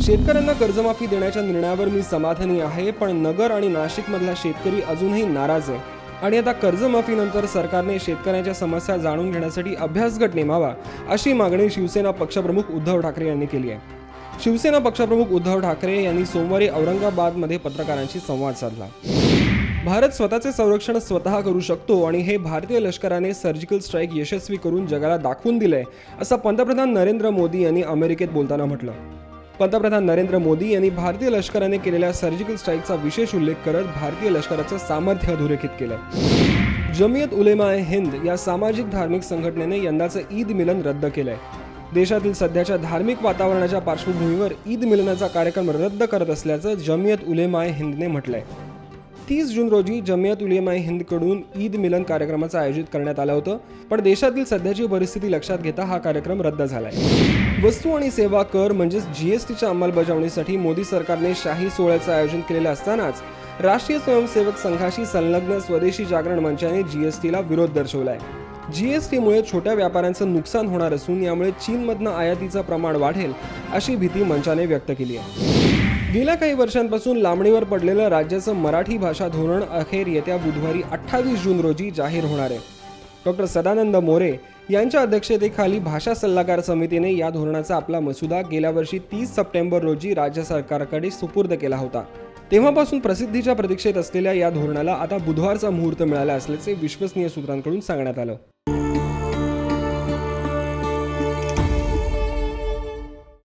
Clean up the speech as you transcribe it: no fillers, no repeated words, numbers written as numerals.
शेतकऱ्यांना कर्जमाफी देण्याच्या निर्णयावर मी समाधानी आहे, पण नगर आणि नाशिकमधला शेतकरी अजूनही नाराज आहे आणि आता कर्जमाफीनंतर सरकारने शेतकऱ्यांच्या समस्या जाणून घेण्यासाठी अभ्यासगट नेमावा अशी मागणी शिवसेना पक्षप्रमुख उद्धव ठाकरे यांनी केली आहे। शिवसेना पक्षप्रमुख उद्धव ठाकरे यांनी सोमवारी औरंगाबादमध्ये पत्रकारांशी संवाद साधला। भारत स्वतःचे संरक्षण स्वतः करू शकतो आणि हे भारतीय लष्कराने सर्जिकल स्ट्राईक यशस्वी करून जगाला दाखवून दिलंय, असं पंतप्रधान नरेंद्र मोदी यांनी अमेरिकेत बोलताना म्हटलं। पंतप्रधान नरेंद्र मोदी यांनी भारतीय लष्कराने केलेल्या सर्जिकल स्ट्राईकचा विशेष उल्लेख करत भारतीय लष्कराचं सामर्थ्य अधोरेखित केलं। जमियत उलेमा ए हिंद या सामाजिक धार्मिक संघटनेने यंदाचं ईद मिलन रद्द केलंय। देशातील सध्याच्या धार्मिक वातावरणाच्या पार्श्वभूमीवर ईद मिलनाचा कार्यक्रम रद्द करत असल्याचं जमियत उलेमा ए हिंदने म्हटलंय। 30 जून रोजी जमियत उलेमा ए हिंदकडून ईद मिलन कार्यक्रमाचं आयोजित करण्यात आलं होतं, पण देशातील सध्याची परिस्थिती लक्षात घेता हा कार्यक्रम रद्द झालाय। वस्तू आणि सेवा कर म्हणजेच जीएसटीच्या अंमलबजावणीसाठी मोदी सरकारने शाही सोहळ्याचं आयोजन केलेलं असतानाच राष्ट्रीय स्वयंसेवक संघाशी संलग्न स्वदेशी जागरण मंचाने जीएसटीला विरोध दर्शवलाय। जीएसटीमुळे छोट्या व्यापाऱ्यांचं नुकसान होणार असून यामुळे चीनमधनं आयातीचं प्रमाण वाढेल अशी भीती मंचाने व्यक्त केली आहे। गेल्या काही वर्षांपासून लांबणीवर पडलेलं राज्याचं मराठी भाषा धोरण अखेर येत्या बुधवारी 28 जून रोजी जाहीर होणार आहे। डॉक्टर सदानंद मोरे यांच्या अध्यक्षतेखाली भाषा सल्लागार समितीने या धोरणाचा आपला मसुदा गेल्या वर्षी 30 सप्टेंबर रोजी राज्य सरकारकडे सुपूर्द केला होता। तेव्हापासून प्रसिद्धीच्या प्रतीक्षेत असलेल्या या धोरणाला आता बुधवारचा मुहूर्त मिळाला असल्याचे विश्वसनीय सूत्रांकडून सांगण्यात आलं।